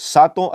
7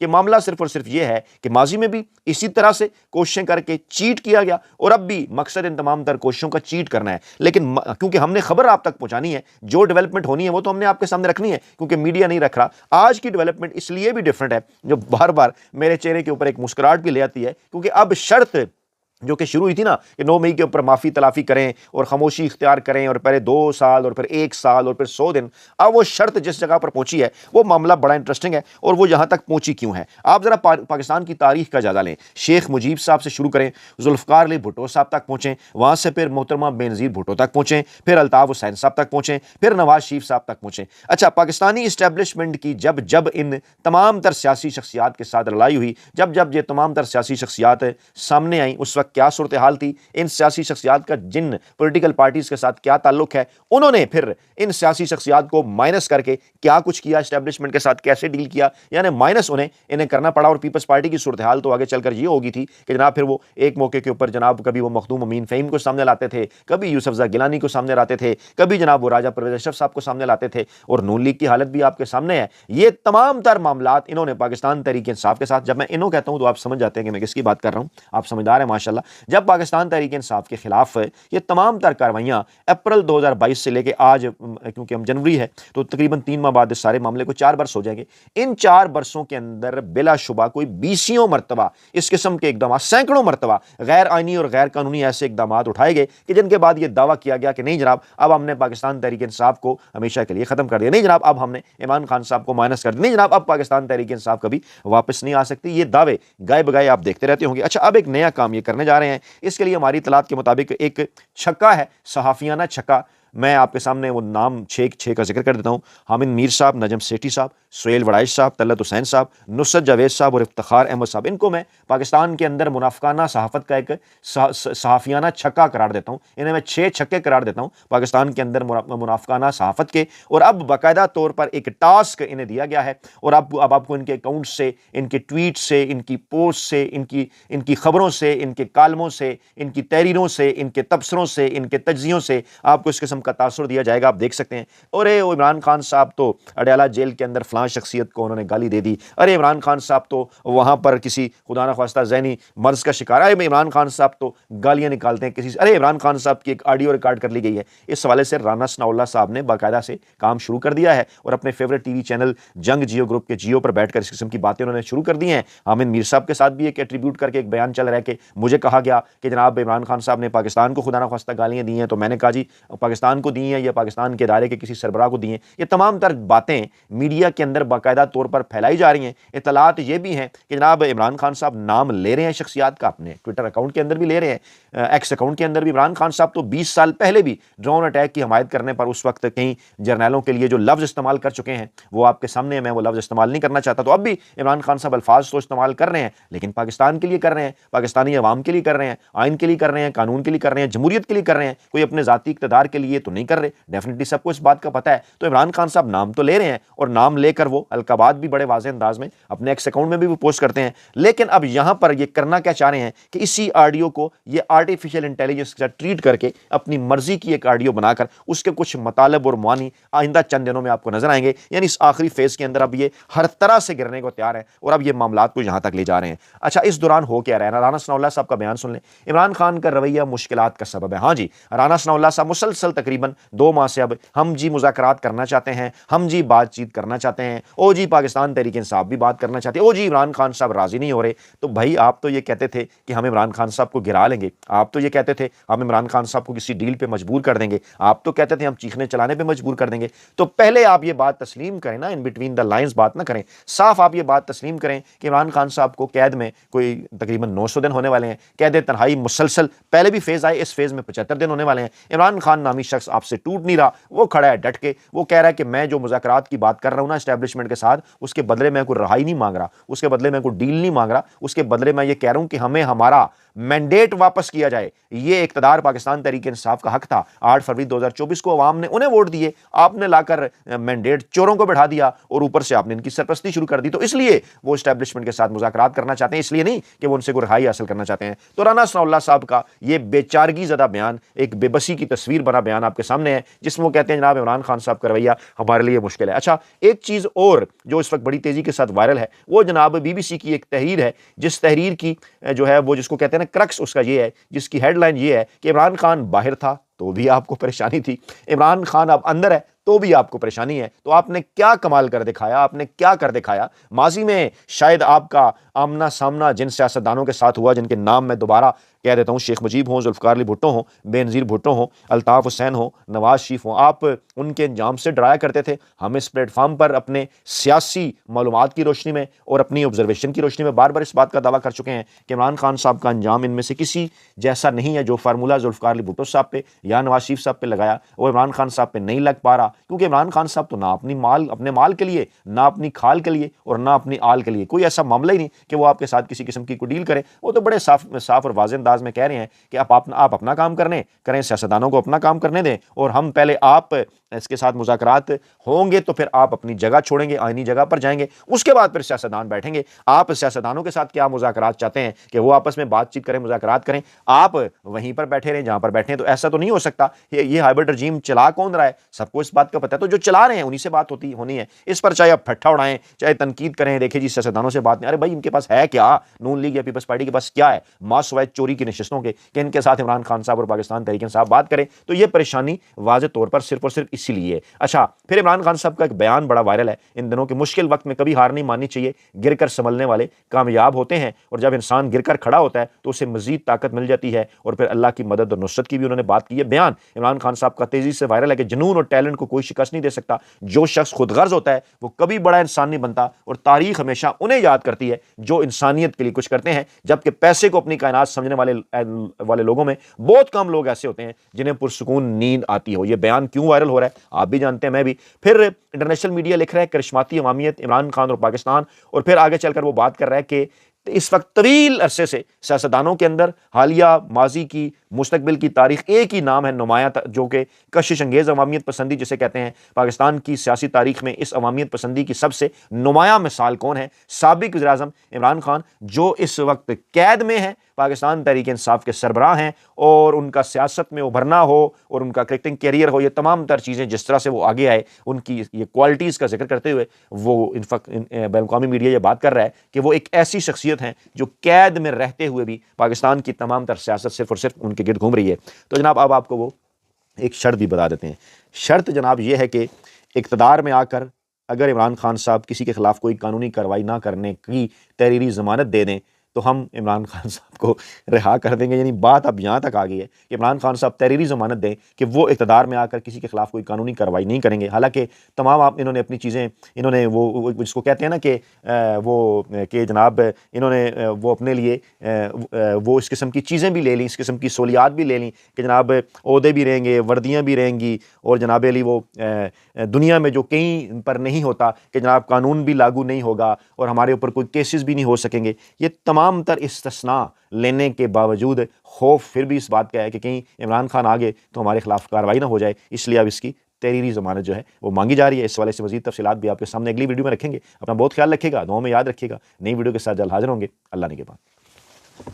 کہ معاملہ صرف اور صرف یہ ہے کہ ماضی میں بھی اسی طرح سے کوششیں کر کے چیٹ کیا گیا اور اب بھی مقصد ان تمام تر کوششوں کا چیٹ کرنا ہے، لیکن کیونکہ ہم نے خبر آپ تک پہنچانی ہے، جو ڈیولپمنٹ ہونی ہے وہ تو ہم نے آپ کے سامنے رکھنی ہے، کیونکہ میڈیا نہیں رکھ رہا۔ آج کی ڈیولپمنٹ اس لیے بھی ڈیفرنٹ ہے جو بار بار میرے چہرے کے اوپر ایک مسکراہٹ بھی لے آتی ہے، کیونکہ اب شرط جو کہ شروع ہوئی تھی نا کہ 9 مئی کے اوپر معافی تلافی کریں اور خاموشی اختیار کریں اور پہلے 2 سال اور پھر 1 سال اور پھر 100 دن، اب وہ شرط جس جگہ پر پہنچی ہے وہ معاملہ بڑا انٹرسٹنگ ہے، اور وہ یہاں تک پہنچی کیوں ہے؟ آپ ذرا پاکستان کی تاریخ کا جائزہ لیں، شیخ مجیب صاحب سے شروع کریں، ذوالفقار علی بھٹو صاحب تک پہنچیں، وہاں سے پھر محترمہ بینظیر بھٹو تک پہنچیں، پھر الطاف حسین صاحب تک پہنچیں، پھر نواز شریف صاحب تک پہنچیں۔ اچھا، پاکستانی اسٹیبلشمنٹ کی جب ان تمام تر سیاسی شخصیات کے ساتھ لڑائی ہوئی، جب یہ تمام تر سیاسی شخصیات سامنے آئیں، اس وقت کیا صورتحال تھی؟ ان سیاسی شخصیات کا جن پولیٹیکل پارٹیز کے ساتھ کیا تعلق ہے؟ انہوں نے پھر ان سیاسی شخصیات کو مائنس کر کے کیا کچھ کیا، اسٹیبلشمنٹ کے ساتھ کیسے ڈیل کیا، یعنی مائنس انہیں کرنا پڑا۔ اور پیپلز پارٹی کی صورتحال تو آگے چل کر یہ ہوگی تھی کہ جناب پھر وہ ایک موقع کے اوپر جناب کبھی وہ مخدوم امین فہیم کو سامنے لاتے تھے، کبھی یوسفزئی گیلانی کو سامنے لاتے تھے، کبھی جناب وہ راجہ پرویز اشرف صاحب کو سامنے لاتے تھے، اور نون لیگ کی حالت بھی آپ کے سامنے ہے۔ یہ تمام تر معاملات انہوں نے پاکستان تحریک انصاف کے ساتھ، جب میں انہوں کہتا ہوں تو آپ سمجھ جاتے ہیں کہ میں کس کی بات کر رہا ہوں، آپ سمجھدار ہیں ماشاءاللہ۔ جب پاکستان تحریک انصاف کے خلاف یہ تمام تر کاروائیاں اپریل 2022 سے لے کے آج، کیونکہ ہم جنوری ہے تو تقریباً 3 ماہ بعد اس سارے معاملے کو 4 برس ہو جائیں گے، ان 4 برسوں کے اندر بلا شبہ کوئی 20 مرتبہ اس قسم کے اقدامات، سینکڑوں مرتبہ غیر آئینی اور غیر قانونی ایسے اقدامات اٹھائے گئے کہ جن کے بعد یہ دعویٰ کیا گیا کہ نہیں جناب اب ہم نے پاکستان تحریک انصاف کو ہمیشہ کے لیے ختم کر دیا، نہیں جناب اب ہم نے عمران خان صاحب کو مائنس کر دیا، نہیں جناب اب پاکستان تحریک انصاف کبھی واپس نہیں آ سکتی۔ یہ دعوے گائے بگائے آپ دیکھتے رہتے ہوں گے۔ اچھا، اب ایک نیا کام یہ کرنے جا رہے ہیں، اس کے لیے ہماری اطلاعات کے مطابق ایک چھکا ہے، صحافیانہ چھکا۔ میں آپ کے سامنے وہ نام 6 کا ذکر کر دیتا ہوں: حامد میر صاحب، نجم سیٹھی صاحب، سہیل وڑائش صاحب، طلعت حسین صاحب، نصرت جاوید صاحب اور افتخار احمد صاحب۔ ان کو میں پاکستان کے اندر منافقانہ صحافت کا ایک صحافیانہ چھکا قرار دیتا ہوں، انہیں میں 6 چھکے قرار دیتا ہوں پاکستان کے اندر منافقانہ صحافت کے، اور اب باقاعدہ طور پر ایک ٹاسک انہیں دیا گیا ہے، اور اب آپ کو ان کے اکاؤنٹ سے، ان کے ٹویٹ سے، ان کی پوسٹ سے، ان کی خبروں سے، ان کے کالموں سے، ان کی تحریروں سے، ان کے تبصروں سے، ان کے تجزیوں سے آپ کو اس قسم کا تاثر دیا جائے گا۔ آپ دیکھ سکتے ہیں، اور عمران خان صاحب تو اڈیالہ جیل کے اندر فلاں شخصیت کو انہوں نے گالی دے دی، ارے عمران خان صاحب تو وہاں پر کسی خدا نخواستہ ذہنی مرض کا شکار ہے، عمران خان صاحب تو گالیاں نکالتے ہیں کسی سے، ارے عمران خان صاحب کی ایک آڈیو ریکارڈ کر لی گئی ہے۔ اس حوالے سے رانا ثناء اللہ صاحب نے باقاعدہ سے کام شروع کر دیا ہے، اور اپنے فیورٹ ٹی وی چینل جنگ جیو گروپ کے جیو پر بیٹھ کر اس قسم کی باتیں انہوں نے شروع کر دی ہیں۔ حامد میر صاحب کے ساتھ بھی ایک ایٹریبیوٹ کر کے ایک بیان چل رہا ہے کہ مجھے کہا گیا کہ جناب عمران خان صاحب نے پاکستان کو خدا نخواستہ گالیاں دی ہیں، تو میں نے کہا جی پاکستان کو دی ہیں یا پاکستان کے ادارے کے کسی سربراہ کو دی ہیں۔ یہ تمام تر باتیں میڈیا کے اندر باقاعدہ طور پر پھیلائی جا رہی ہیں۔ اطلاعات یہ بھی ہیں کہ جناب عمران خان صاحب نام لے رہے ہیں شخصیات کا، اپنے ٹویٹر اکاؤنٹ کے اندر بھی لے رہے ہیں، ایکس اکاؤنٹ کے اندر بھی۔ عمران خان صاحب تو 20 سال پہلے بھی ڈرون اٹیک کی حمایت کرنے پر اس وقت کئی جرنیلوں کے لیے جو لفظ استعمال کر چکے ہیں وہ آپ کے سامنے ہے، میں وہ لفظ استعمال نہیں کرنا چاہتا۔ تو اب بھی عمران خان صاحب الفاظ تو استعمال کر رہے ہیں، لیکن پاکستان کے لیے کر رہے ہیں، پاکستانی عوام کے لیے کر رہے ہیں، آئین کے لیے کر رہے ہیں، قانون کے لیے کر رہے ہیں، جمہوریت کے لیے کر رہے ہیں، کوئی اپنے ذاتی اقتدار کے لیے تو نہیں کر رہے۔ ڈیفینیٹلی سب کو اس بات کا پتہ ہے۔ تو عمران خان صاحب نام تو لے رہے ہیں، اور نام لے کر وہ القابات بھی بڑے واضح انداز میں اپنے ایکس اکاؤنٹ میں بھی وہ پوسٹ کرتے ہیں، لیکن اب یہاں پر یہ کرنا کیا چاہ رہے ہیں کہ اسی آڈیو کو یہ آرٹیفیشل انٹیلیجنس کے ساتھ ٹریٹ کر کے اپنی مرضی کی ایک آڈیو بنا کر اس کے کچھ مطالب اور معانی آئندہ چند دنوں میں آپ کو نظر آئیں گے۔ یعنی اس آخری فیز کے اندر اب یہ ہر طرح سے گرنے کو تیار ہے، اور اب یہ معاملات کو یہاں تک لے جا رہے ہیں۔ اچھا، اس دوران ہو کیا رہا ہے؟ رانا ثناء اللہ صاحب کا بیان سن لیں۔ عمران خان کا رویہ مشکلات کا سبب ہے۔ ہاں جی، رانا ثناء اللہ صاحب مسلسل تقریباً 2 ماہ سے اب ہم جی مذاکرات کرنا چاہتے ہیں، ہم جی بات چیت کرنا چاہتے ہیں، او جی پاکستان تحریک انصاف بھی بات کرنا چاہتے ہیں، او جی عمران خان صاحب راضی نہیں ہو رہے۔ تو بھائی آپ تو یہ کہتے تھے کہ ہم عمران خان صاحب کو گرا لیں گے، آپ تو یہ کہتے تھے ہم عمران خان صاحب کو کسی ڈیل پہ مجبور کر دیں گے، آپ تو کہتے تھے ہم چیخنے چلانے پہ مجبور کر دیں گے۔ تو پہلے آپ یہ بات تسلیم کریں نا، ان بٹوین دا لائنز بات نہ کریں، صاف آپ یہ بات تسلیم کریں کہ عمران خان صاحب کو قید میں کوئی تقریباً 900 دن ہونے والے ہیں، قید تنہائی مسلسل، پہلے بھی فیز آئے، اس فیز میں 75 دن ہونے والے ہیں۔ عمران خان نامی شخص آپ سے ٹوٹ نہیں رہا، وہ کھڑا ہے ڈٹ کے، وہ کہہ رہا ہے کہ میں جو مذاکرات کی بات کر رہا ہوں نا اسٹیبلشمنٹ کے ساتھ، اس کے بدلے میں کوئی رہائی نہیں مانگ رہا، اس کے بدلے میں کوئی ڈیل نہیں مانگ رہا، اس کے بدلے میں یہ کہہ رہا ہوں کہ ہمیں ہمارا مینڈیٹ واپس کیا جائے۔ یہ اقتدار پاکستان تحریک انصاف کا حق تھا۔ 8 فروری 2024 کو عوام نے انہیں ووٹ دیے، آپ نے لا کر مینڈیٹ چوروں کو بٹھا دیا، اور اوپر سے آپ نے ان کی سرپرستی شروع کر دی۔ تو اس لیے وہ اسٹیبلشمنٹ کے ساتھ مذاکرات کرنا چاہتے ہیں، اس لیے نہیں کہ وہ ان سے کوئی رہائی حاصل کرنا چاہتے ہیں۔ تو رانا ثناء اللہ صاحب کا یہ بے چارگی زدہ بیان، ایک بے بسی کی تصویر بنا بیان بیان آپ کے سامنے ہے جس میں وہ کہتے ہیں جناب عمران خان صاحب کا رویہ ہمارے لیے مشکل ہے۔ اچھا، ایک چیز اور جو اس وقت بڑی تیزی کے ساتھ وائرل ہے وہ جناب BBC کی ایک تحریر ہے، جس تحریر کی جو ہے وہ جس کو کہتے ہیں نا کرکس اس کا یہ ہے، جس کی ہیڈ لائن یہ ہے کہ عمران خان باہر تھا تو بھی آپ کو پریشانی تھی، عمران خان اب اندر ہے تو بھی آپ کو پریشانی ہے۔ تو آپ نے کیا کمال کر دکھایا، آپ نے کیا کر دکھایا؟ ماضی میں شاید آپ کا آمنا سامنا جن سیاستدانوں کے ساتھ ہوا جن کے نام میں دوبارہ کہہ دیتا ہوں، شیخ مجیب ہوں، ذوالفقار علی بھٹو ہوں، بے نظیر بھٹو ہوں، الطاف حسین ہوں، نواز شریف ہوں، آپ ان کے انجام سے ڈرایا کرتے تھے۔ ہم اس پلیٹ فارم پر اپنے سیاسی معلومات کی روشنی میں اور اپنی آبزرویشن کی روشنی میں بار بار اس بات کا دعویٰ کر چکے ہیں کہ عمران خان صاحب کا انجام ان میں سے کسی جیسا نہیں ہے جو فارمولہ ذوالفقار علی بھٹو صاحب پہ یا نواز شریف صاحب پہ لگایا وہ عمران خان صاحب پہ نہیں لگ پا رہا، کیونکہ عمران خان صاحب تو نہ اپنے مال کے لیے، نہ اپنی کھال کے لیے اور نہ اپنی آل کے لیے کوئی ایسا معاملہ ہی نہیں کہ وہ آپ کے ساتھ کسی قسم کی کوئی ڈیل کریں۔ وہ تو بڑے صاف اور واضح انداز میں کہہ رہے ہیں کہ آپ اپنا کام کریں، سیاستدانوں کو اپنا کام کرنے دیں، اور ہم پہلے آپ اس کے ساتھ مذاکرات ہوں گے تو پھر آپ اپنی جگہ چھوڑیں گے، آئینی جگہ پر جائیں گے، اس کے بعد پھر سیاستدان بیٹھیں گے۔ آپ سیاستدانوں کے ساتھ کیا مذاکرات چاہتے ہیں کہ وہ آپس میں بات چیت کریں، مذاکرات کریں، آپ وہیں پر بیٹھے رہیں جہاں پر بیٹھے ہیں؟ تو ایسا تو نہیں ہو سکتا۔ یہ ہائبرڈ رجیم چلا کون رہا ہے؟ سب کو اس بات کا پتہ ہے، تو جو چلا رہے ہیں انہی سے بات ہونی ہے۔ اس پر چاہے آپ پھٹا اڑائیں، چاہے تنقید کریں، دیکھیں جی سیاستدانوں سے بات نہیں، ارے بھائی ان کے پاس ہے کیا؟ نون لیگ یا پیپلز پارٹی کے پاس کیا ہے؟ ماس سوائے چوری کی نشستوں کے کہ ان کے ساتھ عمران خان صاحب اور پاکستان تحریک انصاف بات کریں؟ تو یہ پریشانی واضح طور پر صرف اور صرف اسی لیے ہے۔ اچھا، پھر عمران خان صاحب کا ایک بیان بڑا وائرل ہے ان دنوں کہ مشکل وقت میں کبھی ہار نہیں ماننی چاہیے، گر کر سنبھلنے والے کامیاب ہوتے ہیں، اور جب انسان گر کر کھڑا ہوتا ہے تو اسے مزید طاقت مل جاتی ہے، اور پھر اللہ کی مدد اور نصرت کی بھی انہوں نے بات کی ہے۔ بیان عمران خان صاحب کا تیزی سے وائرل ہے کہ جنون اور ٹیلنٹ کو کوئی شکست نہیں دے سکتا، جو شخص خود غرض ہوتا ہے وہ کبھی بڑا انسان نہیں بنتا، اور تاریخ ہمیشہ انہیں یاد کرتی ہے جو انسانیت کے لیے کچھ کرتے ہیں، جبکہ پیسے کو اپنی کائنات سمجھنے والے لوگوں میں بہت کم لوگ ایسے ہوتے ہیں جنہیں پرسکون نیند آتی ہو۔ یہ بیان کیوں وائرل ہو رہا ہے آپ بھی جانتے ہیں، میں بھی۔ پھر انٹرنیشنل میڈیا لکھ رہا ہے کرشماتی عوامیت عمران خان اور پاکستان، اور پھر آگے چل کر وہ بات کر رہا ہے کہ اس وقت طویل عرصے سے سیاستدانوں کے اندر حالیہ ماضی کی مستقبل کی تاریخ ایک ہی نام ہے نمایاں، جو کہ کشش انگیز عوامیت پسندی جسے کہتے ہیں۔ پاکستان کی سیاسی تاریخ میں اس عوامیت پسندی کی سب سے نمایاں مثال کون ہے؟ سابق وزیر اعظم عمران خان، جو اس وقت قید میں ہیں، پاکستان تحریک انصاف کے سربراہ ہیں، اور ان کا سیاست میں ابھرنا ہو اور ان کا کرکٹنگ کیریئر ہو، یہ تمام تر چیزیں جس طرح سے وہ آگے آئے، ان کی یہ کوالٹیز کا ذکر کرتے ہوئے وہ بین الاقوامی میڈیا یہ بات کر رہا ہے کہ وہ ایک ایسی شخصیت ہیں جو قید میں رہتے ہوئے بھی پاکستان کی تمام تر سیاست صرف اور صرف ان کے گرد گھوم رہی ہے۔ تو جناب اب آپ کو وہ ایک شرط بھی بتا دیتے ہیں۔ شرط جناب یہ ہے کہ اقتدار میں آ کر اگر عمران خان صاحب کسی کے خلاف کوئی قانونی کارروائی نہ کرنے کی تحریری ضمانت دے دیں تو ہم عمران خان صاحب کو رہا کر دیں گے۔ یعنی بات اب یہاں تک آ گئی ہے کہ عمران خان صاحب تحریری ضمانت دیں کہ وہ اقتدار میں آ کر کسی کے خلاف کوئی قانونی کارروائی نہیں کریں گے۔ حالانکہ تمام انہوں نے اپنی چیزیں، انہوں نے وہ جس کو کہتے ہیں نا کہ جناب انہوں نے وہ اپنے لیے وہ اس قسم کی چیزیں بھی لے لیں، اس قسم کی سہولیات بھی لے لیں کہ جناب عہدے بھی رہیں گے، وردیاں بھی رہیں گی، اور جناب علی وہ دنیا میں جو کہیں پر نہیں ہوتا کہ جناب قانون بھی لاگو نہیں ہوگا اور ہمارے اوپر کوئی کیسز بھی نہیں ہو سکیں گے۔ یہ تمام تر استثناء لینے کے باوجود خوف پھر بھی اس بات کا ہے کہ کہیں عمران خان آگے تو ہمارے خلاف کارروائی نہ ہو جائے، اس لیے اب اس کی تحریری ضمانت جو ہے وہ مانگی جا رہی ہے۔ اس والے سے مزید تفصیلات بھی آپ کے سامنے اگلی ویڈیو میں رکھیں گے۔ اپنا بہت خیال رکھیے گا، دعاؤں میں یاد رکھیے گا۔ نئی ویڈیو کے ساتھ جلد حاضر ہوں گے۔ اللہ نے کے بعد